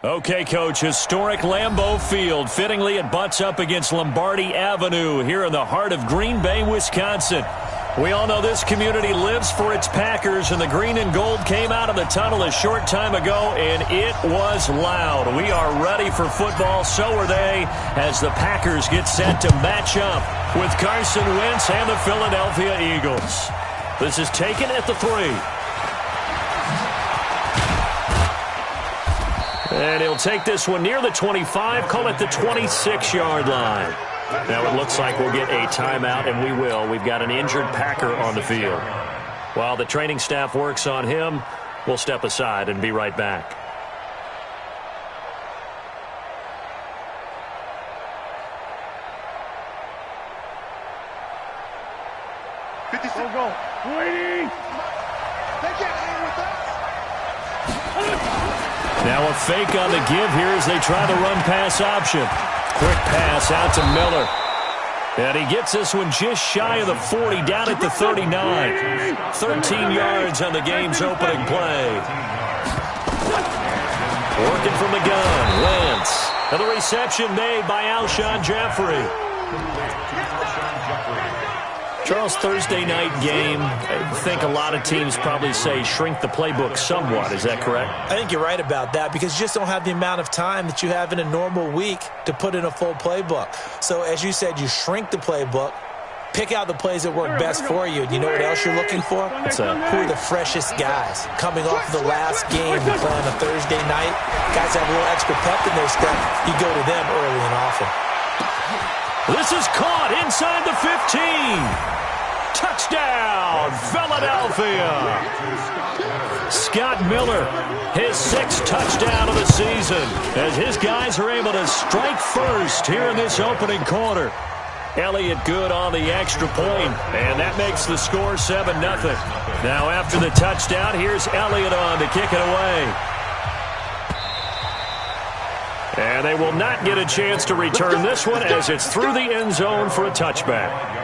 Okay, Coach, historic Lambeau Field. Fittingly, it butts up against Lombardi Avenue here in the heart of Green Bay, Wisconsin. We all know this community lives for its Packers, and the green and gold came out of the tunnel a short time ago, and it was loud. We are ready for football, so are they, as the Packers get set to match up with Carson Wentz and the Philadelphia Eagles. This is taken at the 3. And he'll take this one near the 25, call it the 26-yard line. Now it looks like we'll get a timeout, and we will. We've got an injured Packer on the field. While the training staff works on him, we'll step aside and be right back. Now a fake on the give here as they try the run-pass option. Quick pass out to Miller. And he gets this one just shy of the 40, down at the 39. 13 yards on the game's opening play. Working from the gun, Wentz. And the reception made by Alshon Jeffrey. Charles, Thursday night game, I think a lot of teams probably say shrink the playbook somewhat. Is that correct? I think you're right about that because you just don't have the amount of time that you have in a normal week to put in a full playbook. So as you said, you shrink the playbook, pick out the plays that work best for you. And you know what else you're looking for? Who are the freshest guys? Coming off of the last game to play on a Thursday night, guys have a little extra pep in their step. You go to them early and often. This is caught inside the 15. Touchdown, Philadelphia. Scott Miller, his 6th touchdown of the season, as his guys are able to strike first here in this opening quarter. Elliott good on the extra point, and that makes the score 7-0. Now after the touchdown, here's Elliott on to kick it away. And they will not get a chance to return this one as it's through the end zone for a touchback.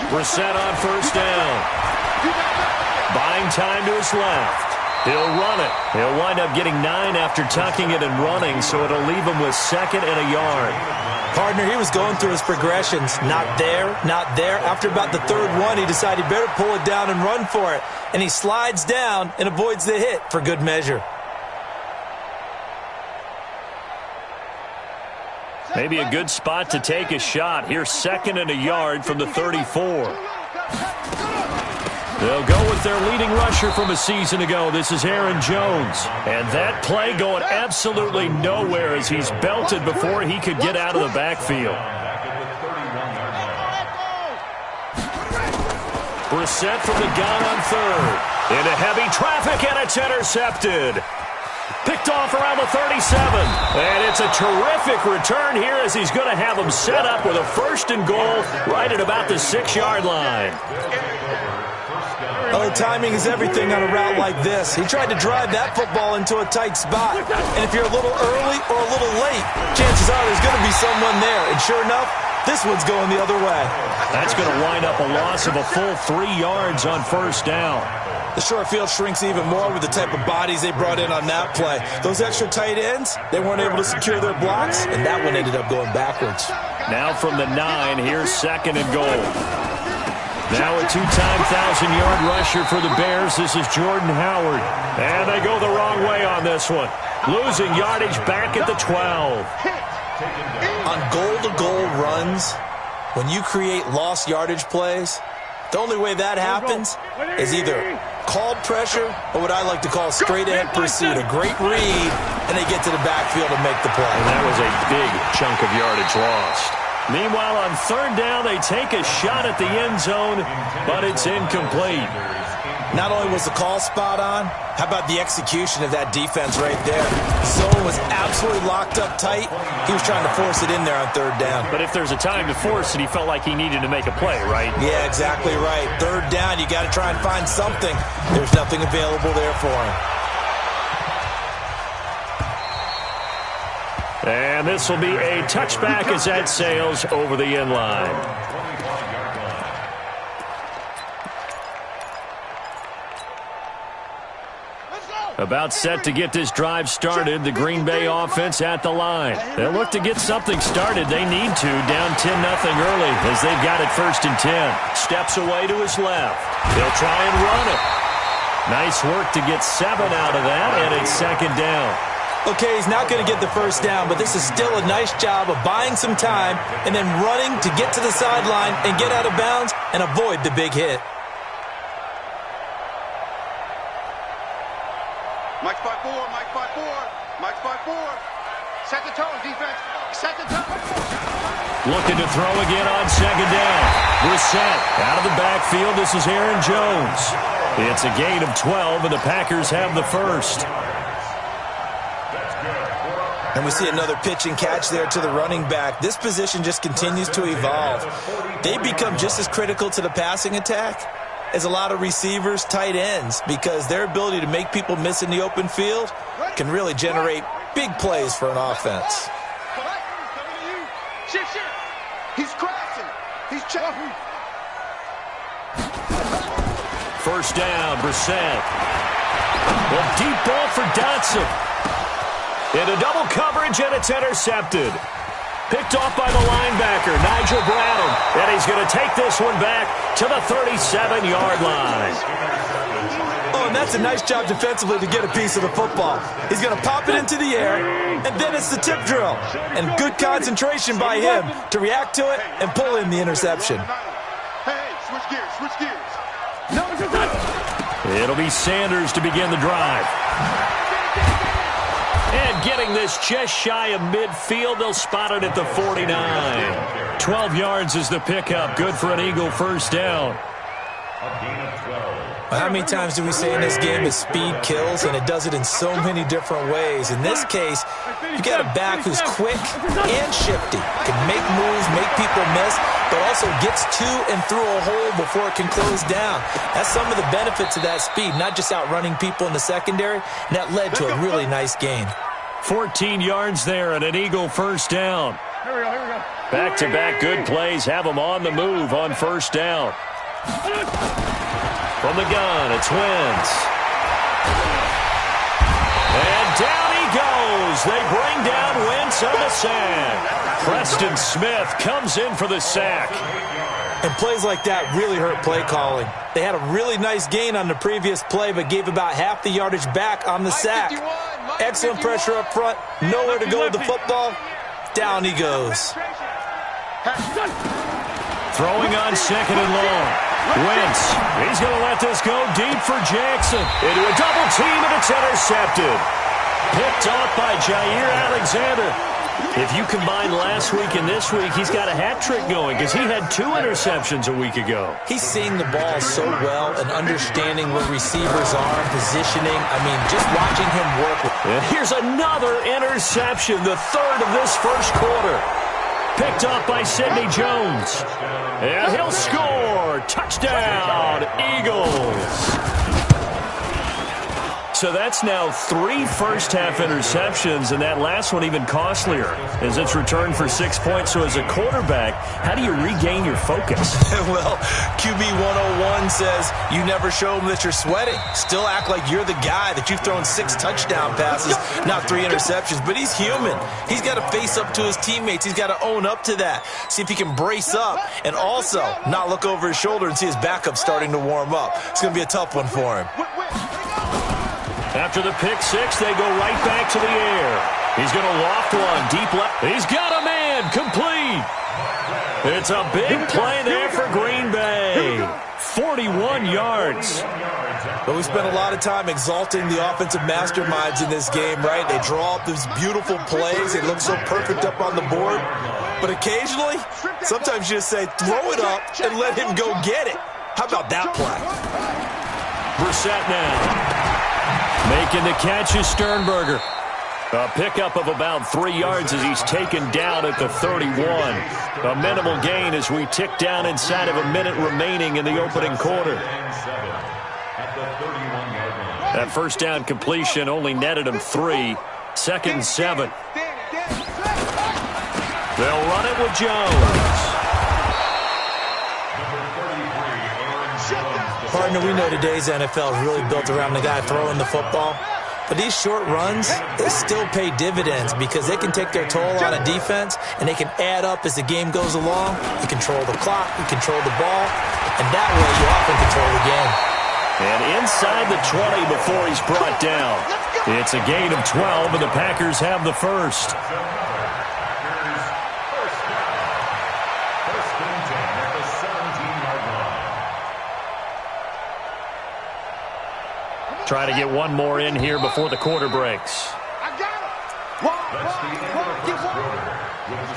Brissett on first down. Buying time to his left. He'll run it. He'll wind up getting 9 after tucking it and running, so it'll leave him with 2nd and a yard. Partner, he was going through his progressions. Not there, not there. After about the 3rd one, he decided he better pull it down and run for it. And he slides down and avoids the hit for good measure. Maybe a good spot to take a shot. Here's 2nd and a yard from the 34. They'll go with their leading rusher from a season ago. This is Aaron Jones. And that play going absolutely nowhere as he's belted before he could get out of the backfield. Brissett from the gun on 3rd. Into heavy traffic, and it's intercepted. Picked off around the 37. And it's a terrific return here as he's going to have him set up with a 1st and goal right at about the 6-yard line. Well, timing is everything on a route like this. He tried to drive that football into a tight spot. And if you're a little early or a little late, chances are there's going to be someone there. And sure enough, this one's going the other way. That's going to wind up a loss of a full 3 yards on first down. The short field shrinks even more with the type of bodies they brought in on that play. Those extra tight ends, they weren't able to secure their blocks, and that one ended up going backwards. Now from the 9, here's 2nd and goal. Now a 2-time 1,000-yard rusher for the Bears. This is Jordan Howard. And they go the wrong way on this one. Losing yardage back at the 12. On goal-to-goal runs, when you create lost yardage plays, the only way that happens is either called pressure or what I like to call straight-ahead pursuit. A great read, and they get to the backfield and make the play. And that was a big chunk of yardage lost. Meanwhile, on 3rd down, they take a shot at the end zone, but it's incomplete. Not only was the call spot on, how about the execution of that defense right there? Zone was absolutely locked up tight. He was trying to force it in there on third down. But if there's a time to force it, he felt like he needed to make a play, right? Yeah, exactly right. Third down, you got to try and find something. There's nothing available there for him. And this will be a touchback as that sails over the end line. About set to get this drive started. The Green Bay offense at the line. They'll look to get something started. They need to. Down 10-0 early as they've got it 1st and 10. Steps away to his left. They'll try and run it. Nice work to get 7 out of that, and it's 2nd down. Okay, he's not going to get the first down, but this is still a nice job of buying some time and then running to get to the sideline and get out of bounds and avoid the big hit. Mike 5-4, Mike 5-4, Mike 5-4. Set the tone, defense. Set the tone. Looking to throw again on 2nd down. Brissett out of the backfield. This is Aaron Jones. It's a gain of 12, and the Packers have the first. And we see another pitch and catch there to the running back. This position just continues to evolve. They become just as critical to the passing attack as a lot of receivers, tight ends, because their ability to make people miss in the open field can really generate big plays for an offense. Shift. He's crashing. He's checking. First down, Brissett. A deep ball for Dotson. Into double coverage, and it's intercepted. Picked off by the linebacker, Nigel Bradham. And he's going to take this one back to the 37-yard line. Oh, and that's a nice job defensively to get a piece of the football. He's going to pop it into the air, and then it's the tip drill. And good concentration by him to react to it and pull in the interception. Hey, switch gears. It'll be Sanders to begin the drive. And getting this just shy of midfield, they'll spot it at the 49. 12 yards is the pickup. Good for an Eagle first down. Well, how many times do we say in this game that speed kills, and it does it in so many different ways? In this case, you got a back who's quick and shifty, can make moves, make people miss, but also gets to and through a hole before it can close down. That's some of the benefits of that speed, not just outrunning people in the secondary, and that led to a really nice gain. 14 yards there and an Eagle first down. Here we go. Back-to-back good plays have them on the move on first down. From the gun, it's Wentz. And down he goes. They bring down Wentz on the sack. Preston Smith comes in for the sack. And plays like that really hurt play calling. They had a really nice gain on the previous play, but gave about half the yardage back on the sack. Excellent pressure up front. Nowhere to go with the football. Down he goes. Throwing on 2nd and long. Wentz, he's going to let this go deep for Jackson. Into a double team, and it's intercepted. Picked off by Jair Alexander. If you combine last week and this week, he's got a hat trick going because he had 2 interceptions a week ago. He's seeing the ball so well and understanding where receivers are, positioning. I mean, just watching him work. And here's another interception, the 3rd of this first quarter. Picked off by Sidney Jones. And he'll score. Touchdown, Eagles. So that's now 3 first-half interceptions, and that last one even costlier as it's returned for 6 points. So as a quarterback, how do you regain your focus? Well, QB 101 says you never show them that you're sweating. Still act like you're the guy, that you've thrown 6 touchdown passes, not 3 interceptions. But he's human. He's got to face up to his teammates. He's got to own up to that. See if he can brace up and also not look over his shoulder and see his backup starting to warm up. It's going to be a tough one for him. After the pick 6, they go right back to the air. He's going to loft one deep left. He's got a man complete. It's a big play there for Green Bay. 41 yards. But we spent a lot of time exalting the offensive masterminds in this game, right? They draw up these beautiful plays. They look so perfect up on the board. But occasionally, sometimes you just say, throw it up and let him go get it. How about that play? Brissett now. Making the catch is Sternberger. A pickup of about 3 yards as he's taken down at the 31. A minimal gain as we tick down inside of a minute remaining in the opening quarter. That first down completion only netted him 3. 2nd and 7. They'll run it with Jones. Partner, we know today's NFL is really built around the guy throwing the football. But these short runs, they still pay dividends because they can take their toll on a defense and they can add up as the game goes along. You control the clock, you control the ball, and that way you often control the game. And inside the 20 before he's brought down. It's a gain of 12, and the Packers have the first. Try to get one more in here before the quarter breaks.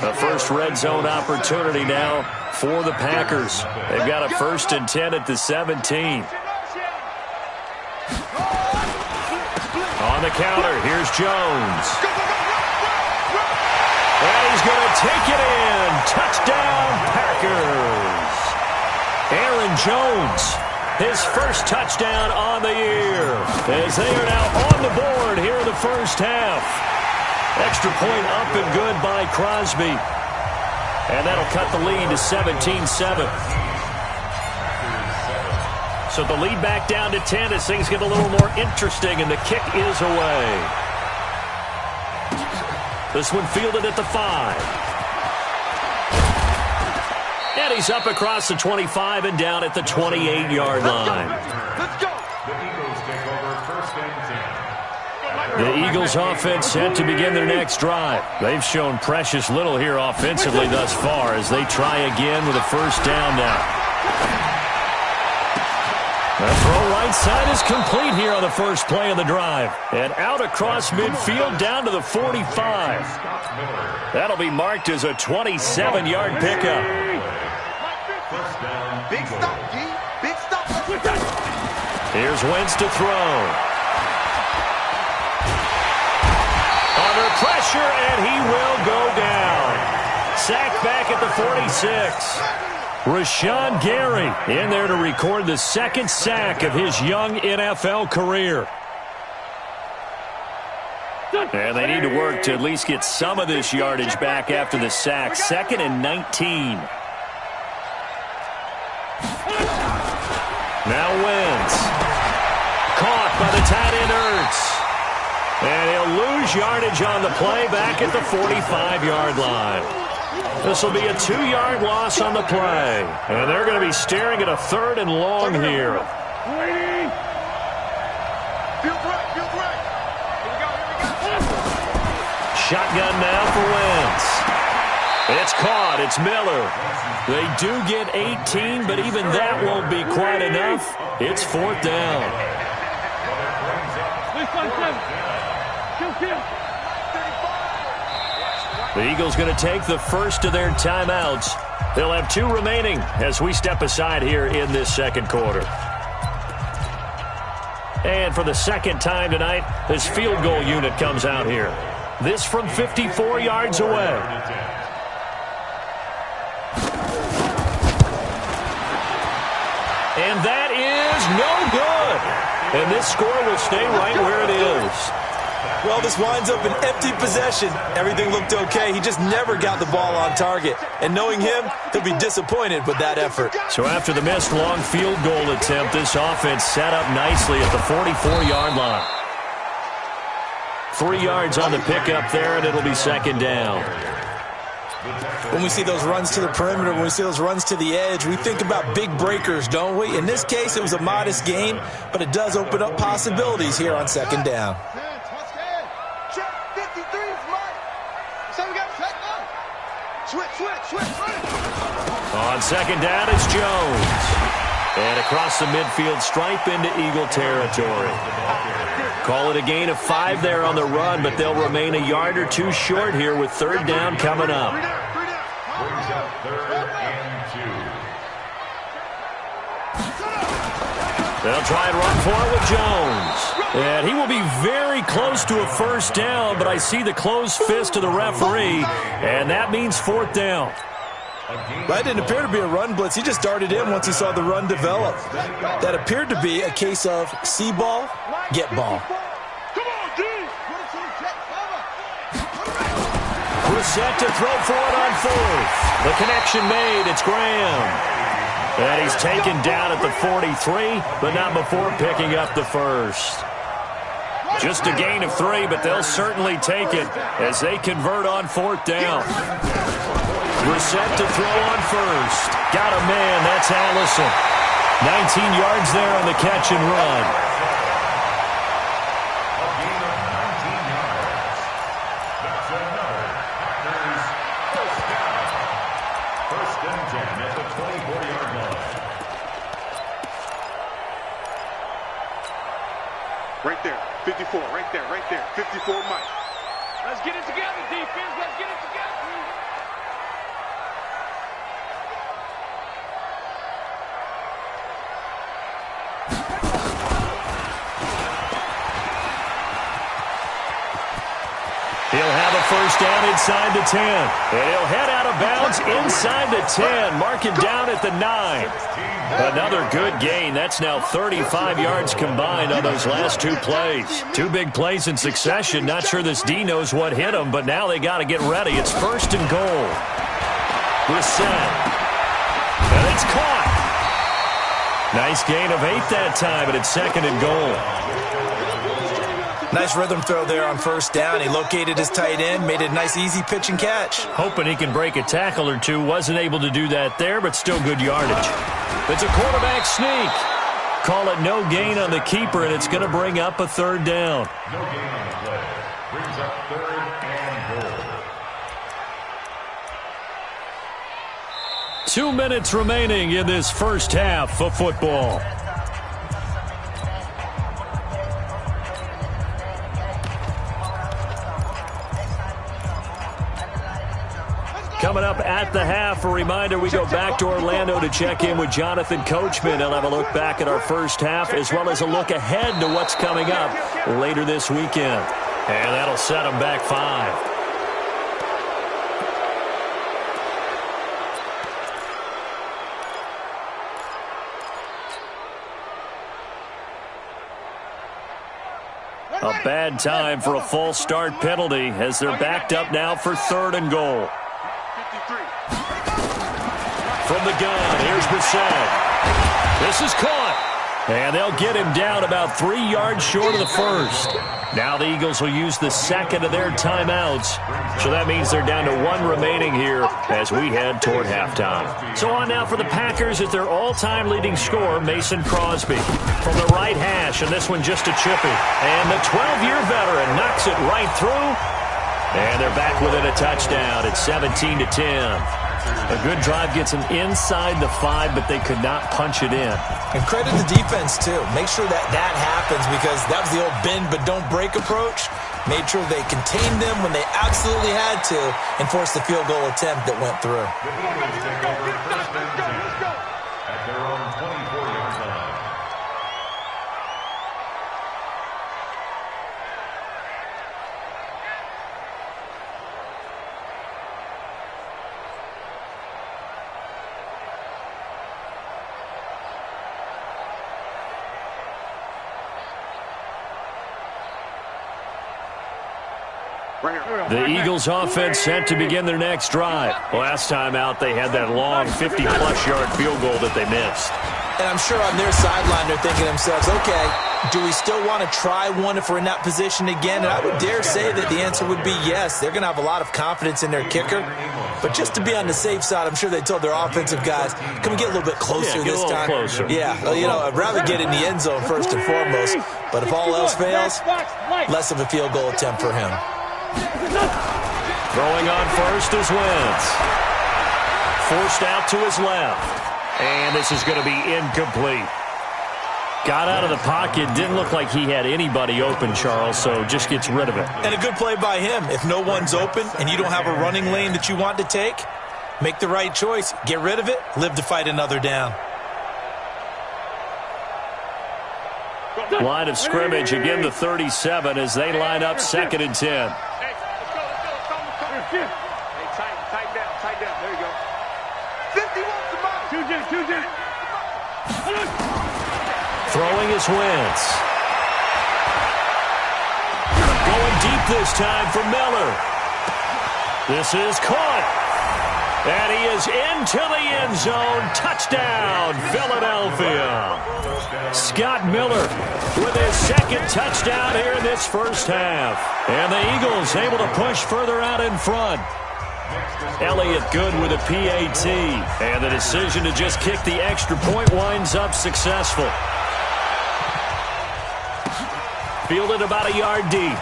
The first red zone opportunity now for the Packers. They've got a 1st and 10 at the 17. On the counter, here's Jones. And he's going to take it in. Touchdown, Packers. Aaron Jones, his first touchdown on the year, as they are now on the board here in the first half. Extra point up and good by Crosby. And that'll cut the lead to 17-7. So the lead back down to 10 as things get a little more interesting, and the kick is away. This one fielded at the 5. And he's up across the 25 and down at the 28-yard line. Let's go. The Eagles offense set to begin their next drive. They've shown precious little here offensively thus far as they try again with a first down now. The throw right side is complete here on the first play of the drive. And out across midfield down to the 45. That'll be marked as a 27-yard pickup. Big stop, G. Big stop. Here's Wentz to throw. Under pressure, and he will go down. Sacked back at the 46. Rashawn Gary in there to record the 2nd sack of his young NFL career. And they need to work to at least get some of this yardage back after the sack. 2nd and 19. Now Wentz. Caught by the tight end Ertz. And he'll lose yardage on the play back at the 45-yard line. This will be a 2-yard loss on the play. And they're going to be staring at a 3rd and long here. Shotgun now for Wentz. It's caught. It's Miller. They do get 18, but even that won't be quite enough. It's 4th down. The Eagles going to take the first of their timeouts. They'll have 2 remaining as we step aside here in this second quarter. And for the second time tonight, this field goal unit comes out here. This from 54 yards away. And that is no good. And this score will stay right where it is. Well, this winds up an empty possession. Everything looked okay. He just never got the ball on target. And knowing him, he'll be disappointed with that effort. So after the missed long field goal attempt, this offense set up nicely at the 44-yard line. 3 yards on the pickup there, and it'll be 2nd down. When we see those runs to the perimeter, when we see those runs to the edge, we think about big breakers, don't we? In this case, it was a modest gain, but it does open up possibilities here on 2nd down. On 2nd down, it's Jones. And across the midfield stripe into Eagle territory. Call it a gain of 5 there on the run, but they'll remain a yard or 2 short here with 3rd down coming up. They'll try and run for it with Jones. And he will be very close to a first down, but I see the closed fist of the referee, and that means fourth down. That didn't appear to be a run blitz. He just darted in once he saw the run develop. That appeared to be a case of see ball, get ball. Brissett to throw for it on fourth. The connection made. It's Graham. And he's taken down at the 43, but not before picking up the first. Just a gain of 3, but they'll certainly take it as they convert on fourth down. Brissett to throw on first. Got a man. That's Allison. 19 yards there on the catch and run. Right there, 54, right there, 54 Mike. Let's get it together, defense, let's get it together. He'll have a first down inside the 10. And he'll head out of bounds inside the 10. Mark it down at the 9. Another good gain. That's now 35 yards combined on those last 2 plays. 2 big plays in succession. Not sure this D knows what hit him, but now they got to get ready. It's first and goal. Brissett. And it's caught. Nice gain of 8 that time, and it's second and goal. Nice rhythm throw there on first down. He located his tight end, made it a nice, easy pitch and catch. Hoping he can break a tackle or two. Wasn't able to do that there, but still good yardage. It's a quarterback sneak. Call it no gain on the keeper, and it's going to bring up a third down. No gain on the play. Brings up third and goal. 2 minutes remaining in this first half of football. Coming up at the half, a reminder, we go back to Orlando to check in with Jonathan Coachman. He'll have a look back at our first half as well as a look ahead to what's coming up later this weekend. And that'll set them back 5. A bad time for a false start penalty as they're backed up now for third and goal. From the gun, here's Brissett. This is caught. And they'll get him down about 3 yards short of the first. Now the Eagles will use the second of their timeouts. So that means they're down to 1 remaining here as we head toward halftime. So on now for the Packers is their all-time leading scorer, Mason Crosby. From the right hash, and this one just a chippy. And the 12-year veteran knocks it right through. And they're back within a touchdown. It's 17-10. A good drive gets them inside the 5, but they could not punch it in. And credit the defense, too. Make sure that happens because that was the old bend but don't break approach. Made sure they contained them when they absolutely had to and forced the field goal attempt that went through. The Eagles take over first and 10 at their own 24-yard line. The Eagles offense set to begin their next drive. Last time out, they had that long 50-plus yard field goal that they missed. And I'm sure on their sideline they're thinking to themselves, okay, do we still want to try one if we're in that position again? And I would dare say that the answer would be yes. They're going to have a lot of confidence in their kicker. But just to be on the safe side, I'm sure they told their offensive guys, can we get a little bit closer this time? Closer. Yeah, well, you know, I'd rather get in the end zone first and foremost. But if all else fails, less of a field goal attempt for him. Throwing on first is Wentz. Forced out to his left. And this is going to be incomplete. Got out of the pocket. Didn't look like he had anybody open, Charles, so just gets rid of it. And a good play by him. If no one's open and you don't have a running lane that you want to take, make the right choice. Get rid of it. Live to fight another down. Line of scrimmage again to 37 as they line up 2nd and 10. Hey, let's go. Hey, tighten down. There you go. 51 to Mike. 2J. Throwing his Wentz. Going deep this time for Miller. This is caught. And he is into the end zone. Touchdown, Philadelphia. Scott Miller with his 2nd touchdown here in this first half. And the Eagles able to push further out in front. Elliott good with a PAT. And the decision to just kick the extra point winds up successful. Fielded about a yard deep.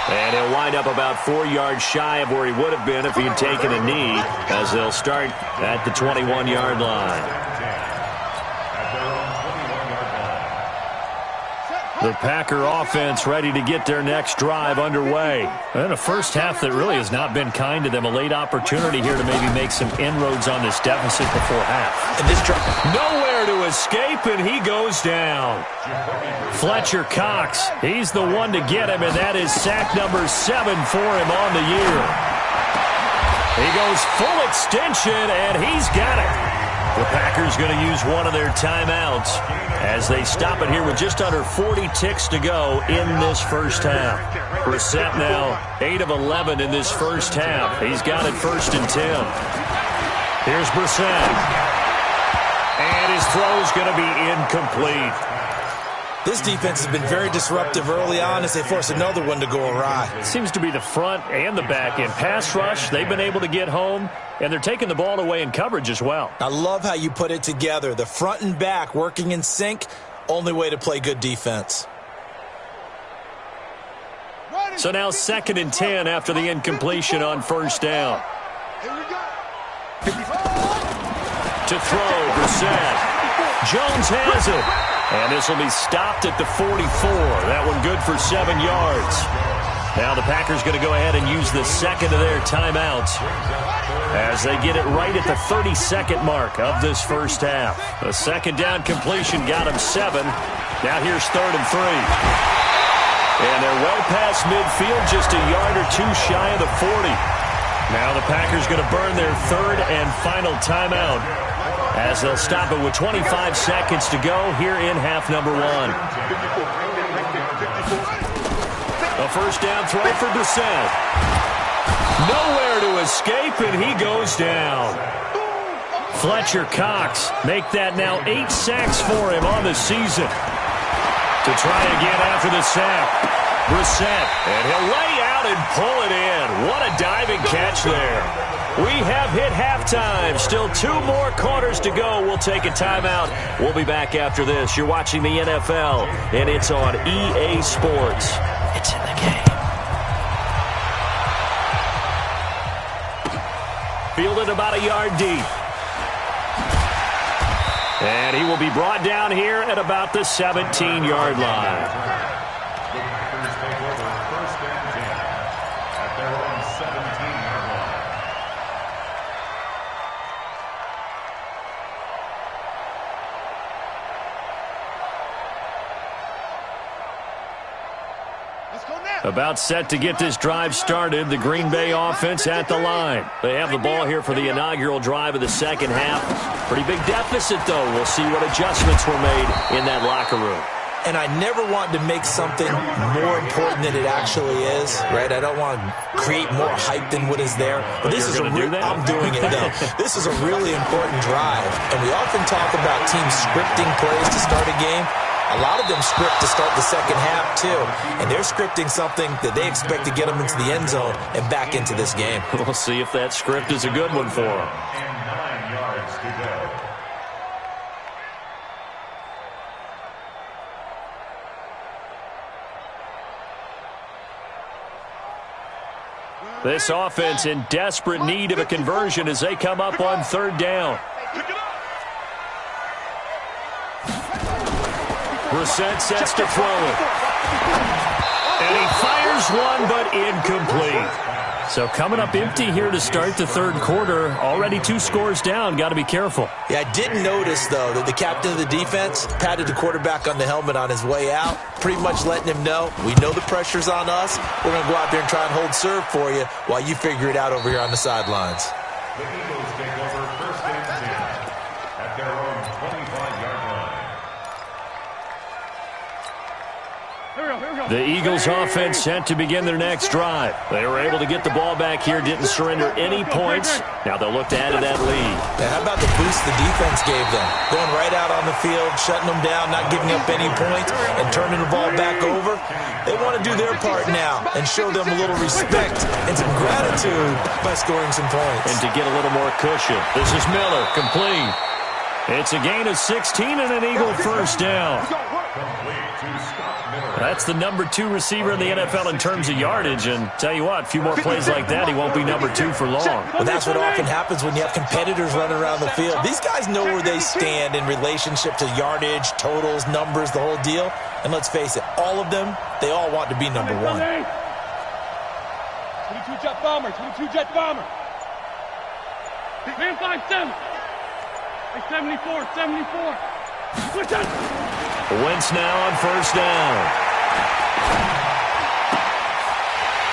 And he'll wind up about 4 yards shy of where he would have been if he had taken a knee, as they'll start at the 21-yard line. The Packer offense ready to get their next drive underway. And a first half that really has not been kind to them. A late opportunity here to maybe make some inroads on this deficit before half. And this drive, nowhere to escape, and he goes down. Fletcher Cox, he's the one to get him, and that is sack number 7 for him on the year. He goes full extension, and he's got it. The Packers going to use one of their timeouts as they stop it here with just under 40 ticks to go in this first half. Brissett now 8 of 11 in this first half. He's got it 1st and 10. Here's Brissett. And his throw's going to be incomplete. this defense has been very disruptive early on as they force another one to go awry. It seems to be the front and the back end. Pass rush, they've been able to get home, and they're taking the ball away in coverage as well. I love how you put it together. The front and back working in sync, only way to play good defense. So now 2nd and 10 after the incompletion on first down. To throw, Brissett. Jones has it. And this will be stopped at the 44. That one good for 7 yards. Now the Packers going to go ahead and use the second of their timeouts as they get it right at the 32nd mark of this first half. The second down completion got them 7. Now here's 3rd and 3. And they're well past midfield, just a yard or two shy of the 40. Now the Packers going to burn their third and final timeout as they'll stop it with 25 seconds to go here in half number 1. A first down throw for Brissett. Nowhere to escape, and he goes down. Fletcher Cox make that now 8 sacks for him on the season. To try again after the sack. Brissett, and he'll lay out and pull it in. What a diving catch there. We have hit halftime. Still 2 more quarters to go. We'll take a timeout. We'll be back after this. You're watching the NFL, and it's on EA Sports. It's in the game. Fielded about a yard deep. And he will be brought down here at about the 17-yard line. About set to get this drive started. The Green Bay offense at the line. They have the ball here for the inaugural drive of the second half. Pretty big deficit, though. We'll see what adjustments were made in that locker room. And I never want to make something more important than it actually is, right? I don't want to create more hype than what is there. But this is I'm doing it, though. This is a really important drive. And we often talk about teams scripting plays to start a game. A lot of them script to start the second half, too. And they're scripting something that they expect to get them into the end zone and back into this game. We'll see if that script is a good one for them. And 9 yards to go. This offense in desperate need of a conversion as they come up on 3rd down. Brissett sets to throw it. And he fires one, but incomplete. So coming up empty here to start the third quarter. Already 2 scores down. Got to be careful. Yeah, I did notice, though, that the captain of the defense patted the quarterback on the helmet on his way out, pretty much letting him know, we know the pressure's on us. We're going to go out there and try and hold serve for you while you figure it out over here on the sidelines. The Eagles take over first and 10 at their own 25-yard line. The Eagles offense set to begin their next drive. They were able to get the ball back here, didn't surrender any points. Now they'll look to add to that lead. Now, how about the boost the defense gave them? Going right out on the field, shutting them down, not giving up any points, and turning the ball back over. They want to do their part now and show them a little respect and some gratitude by scoring some points. And to get a little more cushion. This is Miller, complete. It's a gain of 16 and an Eagle first down. That's the number 2 receiver in the NFL in terms of yardage. And tell you what, a few more plays like that, he won't be number 2 for long. Well, that's what often happens when you have competitors running around the field. These guys know where they stand in relationship to yardage, totals, numbers, the whole deal. And let's face it, all of them, they all want to be number 1. 22 jet bomber, 22 jet bomber. Man 5-7. 74, 74. Wentz now on first down.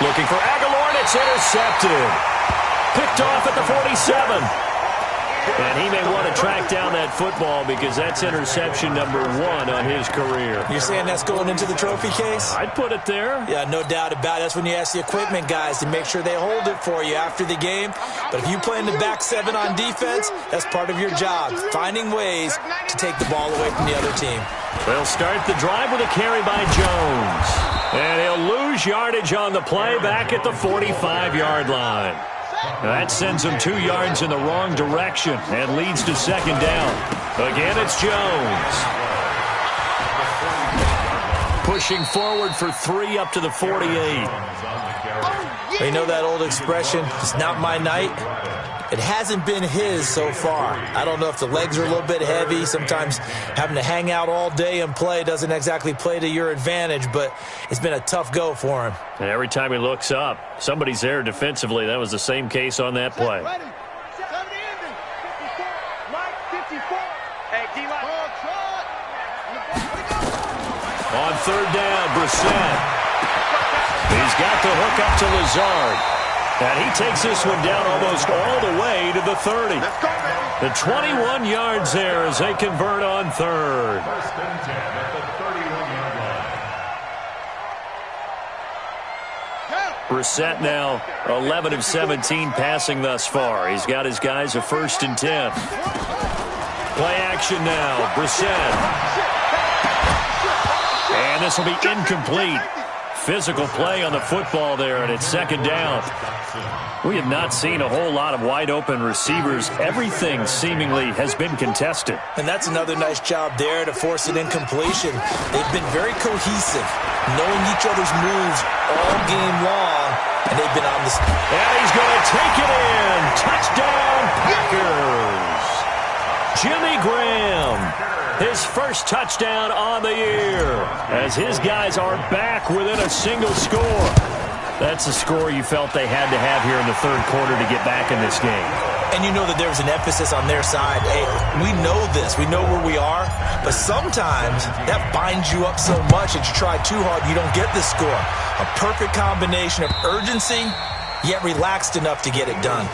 Looking for Aguilar, and it's intercepted. Picked off at the 47. And he may want to track down that football because that's interception number 1 on his career. You're saying that's going into the trophy case? I'd put it there. Yeah, no doubt about it. That's when you ask the equipment guys to make sure they hold it for you after the game. But if you play in the back 7 on defense, that's part of your job, finding ways to take the ball away from the other team. They'll start the drive with a carry by Jones. And he'll lose yardage on the play back at the 45-yard line. That sends him 2 yards in the wrong direction and leads to second down. Again, it's Jones. Pushing forward for 3 up to the 48. You know that old expression, it's not my night? It hasn't been his so far. I don't know if the legs are a little bit heavy. Sometimes having to hang out all day and play doesn't exactly play to your advantage, but it's been a tough go for him. And every time he looks up, somebody's there defensively. That was the same case on that play. On third down, Brissett. He's got the hook up to Lazard. And he takes this one down almost all the way to the 30. The 21 yards there as they convert on third. First and 10 at the 31-yard line. Brissett now 11 of 17 passing thus far. He's got his guys a first and 10. Play action now. Brissett. And this will be incomplete. Physical play on the football there, and it's second down. We have not seen a whole lot of wide-open receivers. Everything seemingly has been contested. And that's another nice job there to force an incompletion. They've been very cohesive, knowing each other's moves all game long, and they've been on this. And he's going to take it in. Touchdown, Packers. Jimmy Graham. His first touchdown on the year as his guys are back within a single score. That's a score you felt they had to have here in the third quarter to get back in this game. And you know that there was an emphasis on their side. Hey, we know this. We know where we are. But sometimes that binds you up so much that you try too hard, you don't get the score. A perfect combination of urgency, yet relaxed enough to get it done.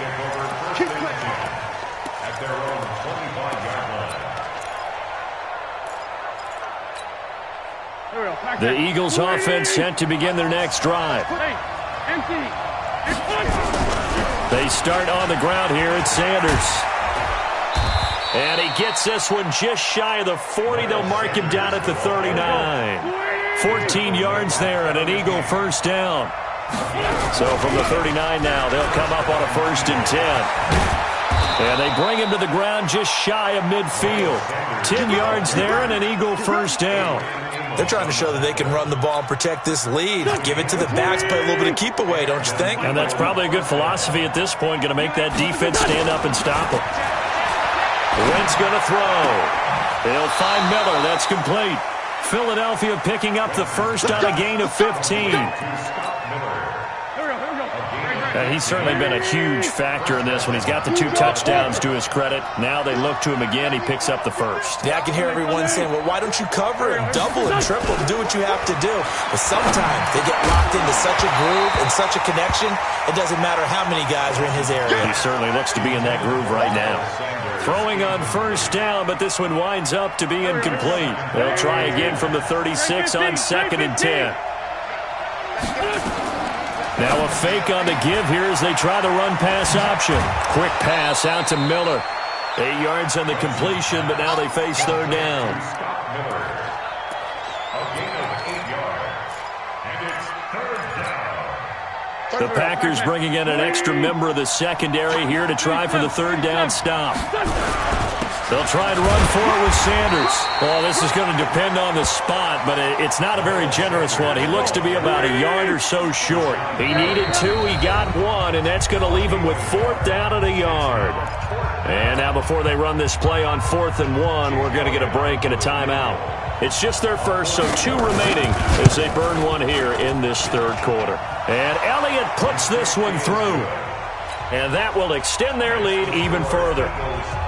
The Eagles offense set to begin their next drive. They start on the ground here at Sanders. And he gets this one just shy of the 40. They'll mark him down at the 39. 14 yards there and an Eagle first down. So from the 39 now, they'll come up on a first and 10. And they bring him to the ground just shy of midfield. 10 yards there and an Eagle first down. They're trying to show that they can run the ball and protect this lead. Give it to the backs, play a little bit of keep away, don't you think? And that's probably a good philosophy at this point, going to make that defense stand up and stop them. Wentz going to throw. They'll find Miller. That's complete. Philadelphia picking up the first on a gain of 15. He's certainly been a huge factor in this one. He's got the 2 touchdowns to his credit. Now they look to him again. He picks up the first. Yeah, I can hear everyone saying, well, why don't you cover and double and triple and do what you have to do? But sometimes they get locked into such a groove and such a connection, it doesn't matter how many guys are in his area. He certainly looks to be in that groove right now. Throwing on first down, but this one winds up to be incomplete. They'll try again from the 36 on 2nd and 10. Now a fake on the give here as they try the run-pass option. Quick pass out to Miller. 8 yards on the completion, but now they face 3rd down. Scott Miller. A gain of 8 yards. And it's 3rd down. The Packers bringing in an extra member of the secondary here to try for the 3rd down stop. They'll try and run for it with Sanders. Well, this is going to depend on the spot, but it's not a very generous one. He looks to be about a yard or so short. He needed 2, he got 1, and that's going to leave him with 4th down at a yard. And now before they run this play on 4th and 1, we're going to get a break and a timeout. It's just their first, so 2 remaining as they burn 1 here in this 3rd quarter. And Elliott puts this one through. And that will extend their lead even further.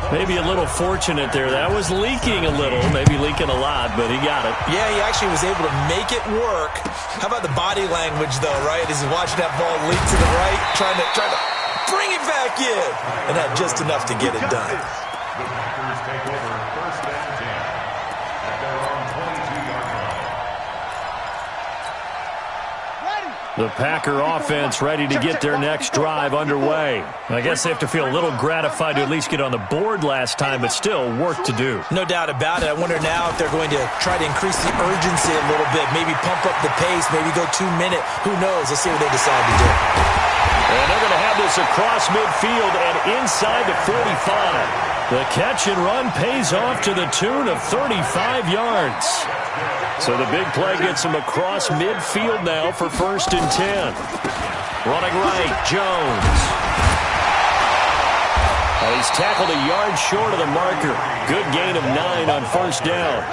Maybe a little fortunate there. That was leaking a little, maybe leaking a lot, but he got it. Yeah, he actually was able to make it work. How about the body language, though, right? As he's watching that ball leak to the right, trying to bring it back in. And had just enough to get it done. The Packers take over 1st and 10 at their own 22-yard line. The Packer offense ready to get their next drive underway. I guess they have to feel a little gratified to at least get on the board last time, but still work to do. No doubt about it. I wonder now if they're going to try to increase the urgency a little bit, maybe pump up the pace, maybe go 2-minute. Who knows? Let's see what they decide to do. And they're going to have this across midfield and inside the 45. The catch and run pays off to the tune of 35 yards. So the big play gets him across midfield now for 1st and 10. Running right, Jones. He's tackled a yard short of the marker. Good gain of 9 on 1st down.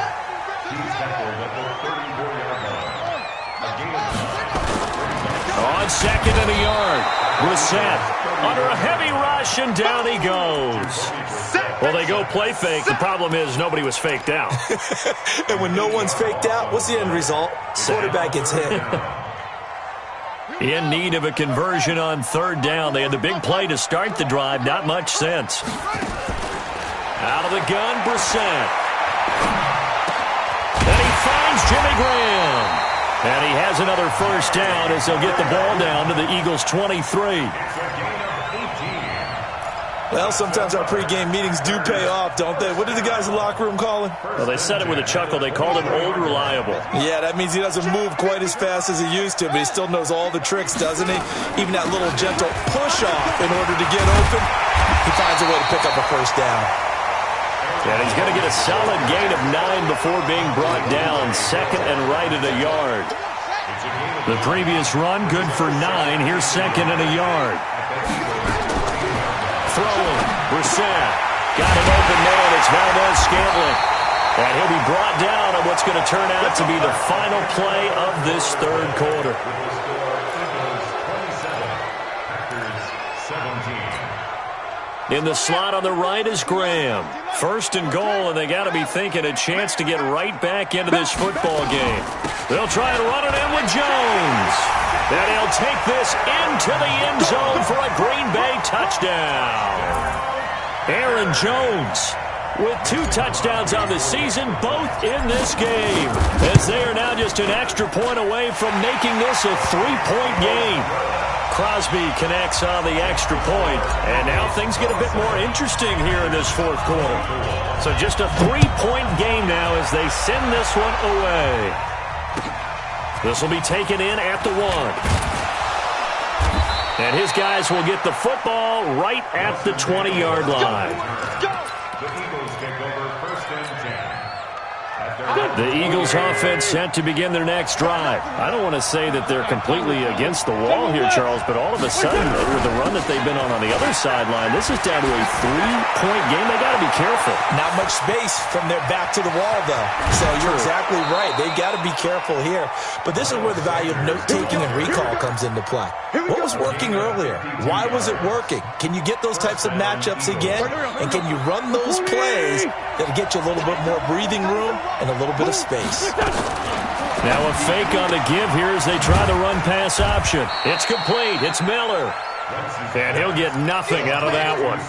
He's tackled at the 34-yard line. A gain of 9. On 2nd and a yard. Brissett under a heavy rush, and down he goes. Well, they go play fake. The problem is nobody was faked out. And when no one's faked out, what's the end result? Quarterback gets hit. In need of a conversion on 3rd down. They had the big play to start the drive. Not much sense. Out of the gun, Brissett. And he finds Jimmy Graham. And he has another 1st down as they'll get the ball down to the Eagles' 23. Well, sometimes our pregame meetings do pay off, don't they? What did the guys in the locker room call him? Well, they said it with a chuckle. They called him Old Reliable. Yeah, that means he doesn't move quite as fast as he used to, but he still knows all the tricks, doesn't he? Even that little gentle push-off in order to get open, he finds a way to pick up a 1st down. And he's going to get a solid gain of 9 before being brought down. 2nd and right at a yard. The previous run, good for 9. Here's 2nd and a yard. Throwing, Brissett. Got an open man. It's Valdez-Scantling. And he'll be brought down on what's going to turn out to be the final play of this 3rd quarter. In the slot on the right is Graham. 1st and goal, and they got to be thinking a chance to get right back into this football game. They'll try and run it in with Jones. And he'll take this into the end zone for a Green Bay touchdown. Aaron Jones with 2 touchdowns on the season, both in this game, as they are now just an extra point away from making this a 3-point game. Crosby connects on the extra point, and now things get a bit more interesting here in this 4th quarter. So just a 3-point game now as they send this one away. This will be taken in at the 1. And his guys will get the football right at the 20-yard line. The Eagles take over 1st and 10 at The Eagles offense set to begin their next drive. I don't want to say that they're completely against the wall here, Charles, but all of a sudden, with the run that they've been on the other sideline, this is down to a 3-point game. They got to be careful. Not much space from their back to the wall, though. So you're exactly right. They've got to be careful here. But this is where the value of note-taking and recall comes into play. What was working earlier? Why was it working? Can you get those types of matchups again? And can you run those plays that'll get you a little bit more breathing room and a little bit of space? Now a fake on the give here as they try the run-pass option. It's complete. It's Miller. And he'll get nothing out of that one.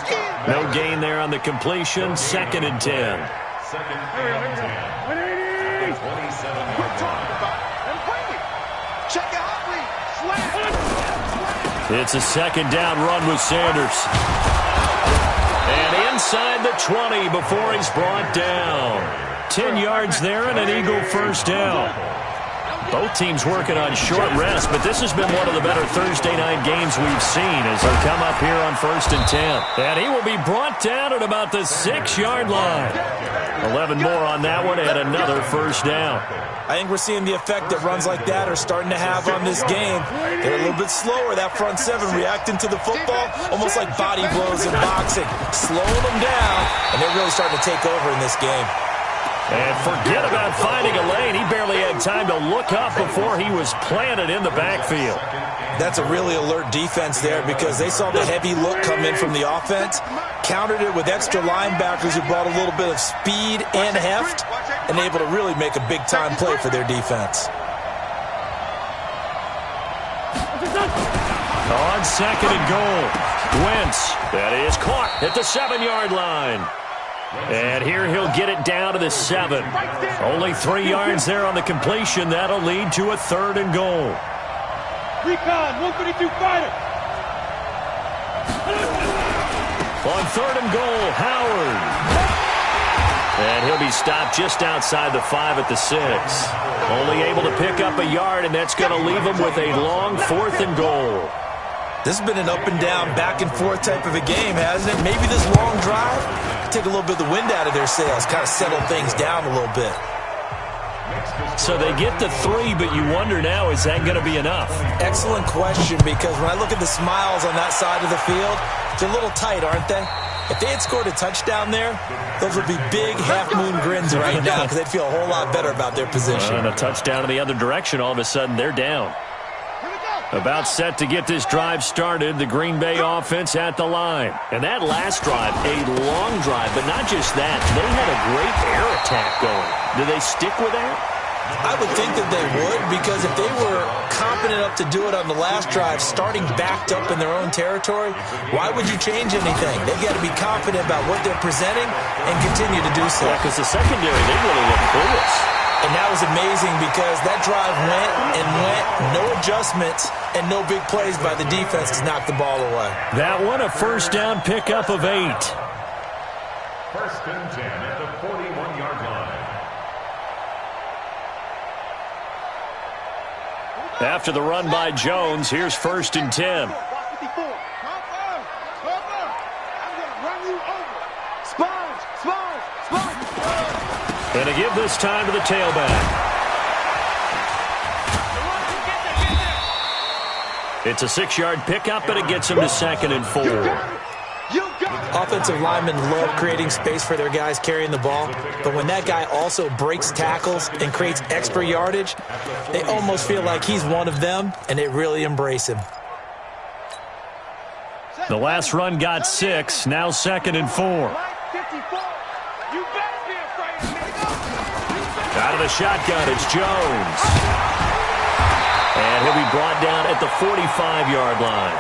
No gain there on the completion. 2nd and 10. Second and 10. 27-yard line. Check it out, Lee. Slam. It's a 2nd down run with Sanders. And inside the 20 before he's brought down. 10 yards there and an Eagle first down. Both teams working on short rest, but this has been one of the better Thursday night games we've seen as they come up here on 1st and 10. And he will be brought down at about the 6-yard line. 11 more on that one and another first down. I think we're seeing the effect that runs like that are starting to have on this game. They're a little bit slower, that front seven, reacting to the football, almost like body blows in boxing, slowing them down, and they're really starting to take over in this game. And forget about finding a lane. He barely had time to look up before he was planted in the backfield. That's a really alert defense there because they saw the heavy look come in from the offense, countered it with extra linebackers who brought a little bit of speed and heft, and able to really make a big-time play for their defense. On 2nd and goal, Wentz. That is caught at the 7-yard line. And here he'll get it down to the 7. Only 3 yards there on the completion. That'll lead to a 3rd and goal. Recon, 132 fighter. On 3rd and goal, Howard. And he'll be stopped just outside the 5 at the 6. Only able to pick up a yard, and that's going to leave him with a long 4th and goal. This has been an up-and-down, back-and-forth type of a game, hasn't it? Maybe this long drive take a little bit of the wind out of their sails, kind of settle things down a little bit. So they get the 3, but you wonder now, is that going to be enough? Excellent question, because when I look at the smiles on that side of the field, they're a little tight, aren't they? If they had scored a touchdown there, those would be big half-moon grins right now because they'd feel a whole lot better about their position. And a touchdown in the other direction, all of a sudden they're down. About set to get this drive started, the Green Bay offense at the line. And that last drive, a long drive, but not just that. They had a great air attack going. Do they stick with that? I would think that they would, because if they were competent enough to do it on the last drive, starting backed up in their own territory, why would you change anything? They've got to be confident about what they're presenting and continue to do so. Yeah, because the secondary, they really look clueless. And that was amazing because that drive went and went, no adjustments, and no big plays by the defense to knock the ball away. That one, a first down pickup of 8. 1st and 10 at the 41-yard line. After the run by Jones, here's 1st and 10. And a give this time to the tailback. It's a 6-yard pickup, but it gets him to 2nd and 4. Offensive linemen love creating space for their guys carrying the ball, but when that guy also breaks tackles and creates extra yardage, they almost feel like he's one of them, and they really embrace him. The last run got 6, now 2nd and 4. Out of the shotgun, it's Jones. And he'll be brought down at the 45-yard line.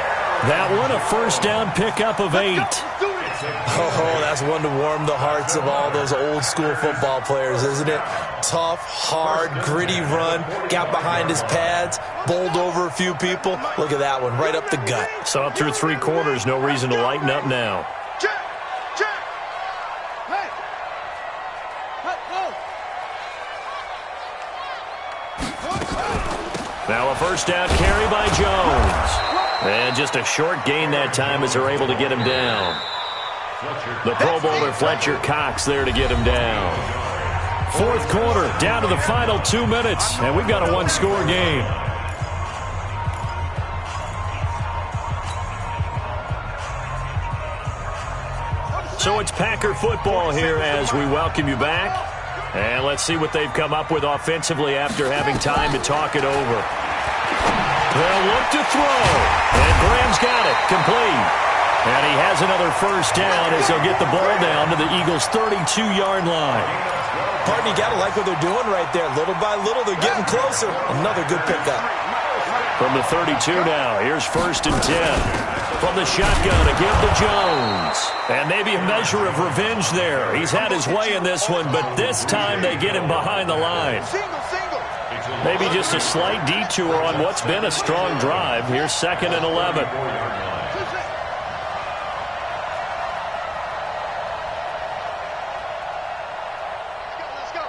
That one, a first down pickup of 8. Oh, that's one to warm the hearts of all those old-school football players, isn't it? Tough, hard, gritty run, got behind his pads, bowled over a few people. Look at that one, right up the gut. Saw it through 3 quarters, no reason to lighten up now. Now a first down carry by Jones. And just a short gain that time as they're able to get him down. The Pro Bowler Fletcher Cox there to get him down. Fourth quarter, down to the final 2 minutes, and we've got a one-score game. So it's Packer football here as we welcome you back. And let's see what they've come up with offensively after having time to talk it over. They'll look to throw. And Graham's got it. Complete. And he has another first down as they'll get the ball down to the Eagles' 32-yard line. Partner, you got to like what they're doing right there. Little by little, they're getting closer. Another good pickup. From the 32 now, here's 1st and 10. From the shotgun to give to Jones. And maybe a measure of revenge there. He's had his way in this one, but this time they get him behind the line. Maybe just a slight detour on what's been a strong drive. Here's 2nd and 11. Let's go.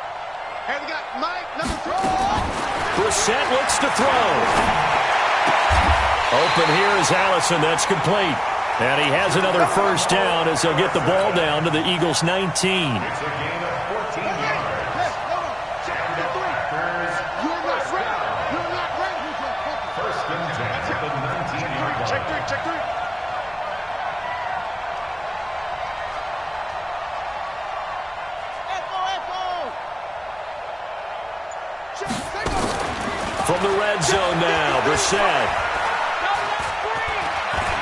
Hey, we got Mike, number 3. Brissett looks to throw. Open here is Allison. That's complete. And he has another first down as they'll get the ball down to the Eagles' 19. It's a gain of 14 yards. You're not ready. You're not ready. 1st and 10 at the 19-yard line. Check 3, check 3. From the red zone now, Brissett.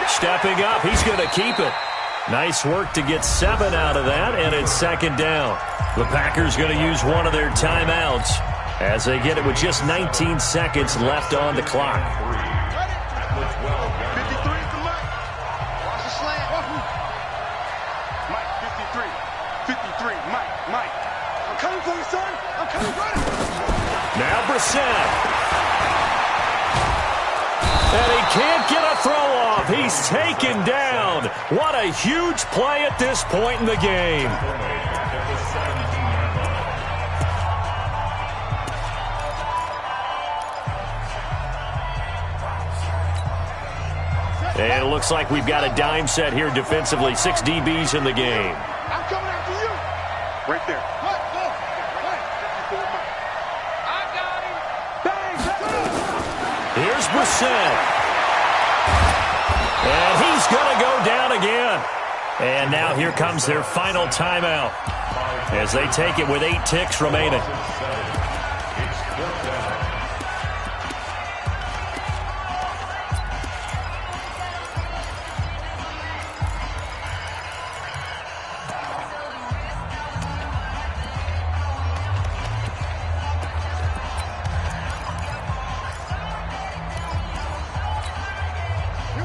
Stepping up, he's going to keep it. Nice work to get 7 out of that, and it's 2nd down. The Packers going to use one of their timeouts as they get it with just 19 seconds left on the clock. 53 for Mike. Watch the slant. Mike, 53. 53, Mike. I'm coming for you, son. I'm coming for you. Now Brissett. And he can't get a throw off. He's taken down. What a huge play at this point in the game. And it looks like we've got a dime set here defensively. 6 DBs in the game. I'm coming after you. Right there. Here's Brissett. And he's going to go down again. And now here comes their final timeout as they take it with 8 ticks remaining.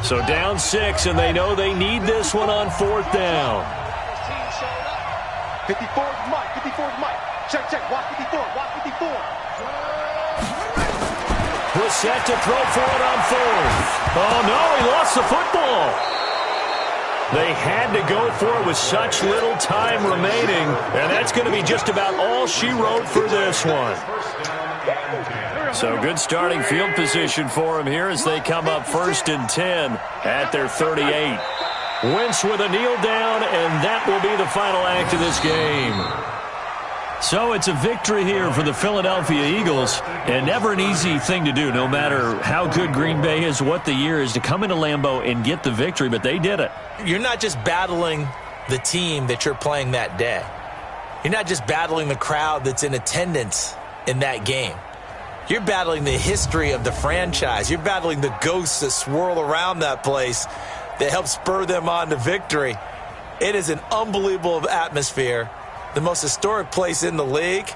So down 6, and they know they need this one on 4th down. 54 is Mike. 54 is Mike. Check. Watch 54. Watch 54. Brissett to throw for it on 4th. Oh, no, he lost the football. They had to go for it with such little time remaining, and that's going to be just about all she wrote for this one. So good starting field position for him here as they come up 1st and 10 at their 38. Wentz with a kneel down, and that will be the final act of this game. So it's a victory here for the Philadelphia Eagles, and never an easy thing to do, no matter how good Green Bay is, what the year is, to come into Lambeau and get the victory, but they did it. You're not just battling the team that you're playing that day. You're not just battling the crowd that's in attendance in that game. You're battling the history of the franchise. You're battling the ghosts that swirl around that place that help spur them on to victory. It is an unbelievable atmosphere, the most historic place in the league,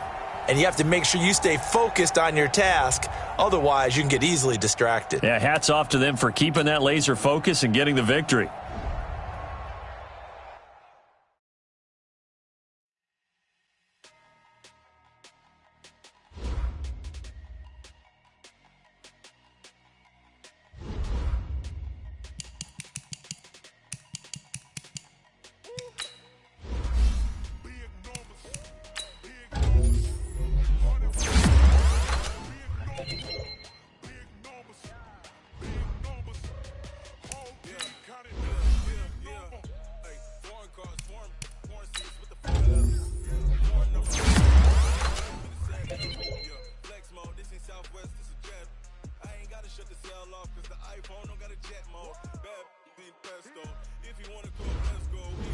and you have to make sure you stay focused on your task. Otherwise, you can get easily distracted. Yeah, hats off to them for keeping that laser focus and getting the victory. phone, don't got a jet mode. Bad be pesto. If you wanna go, let's go.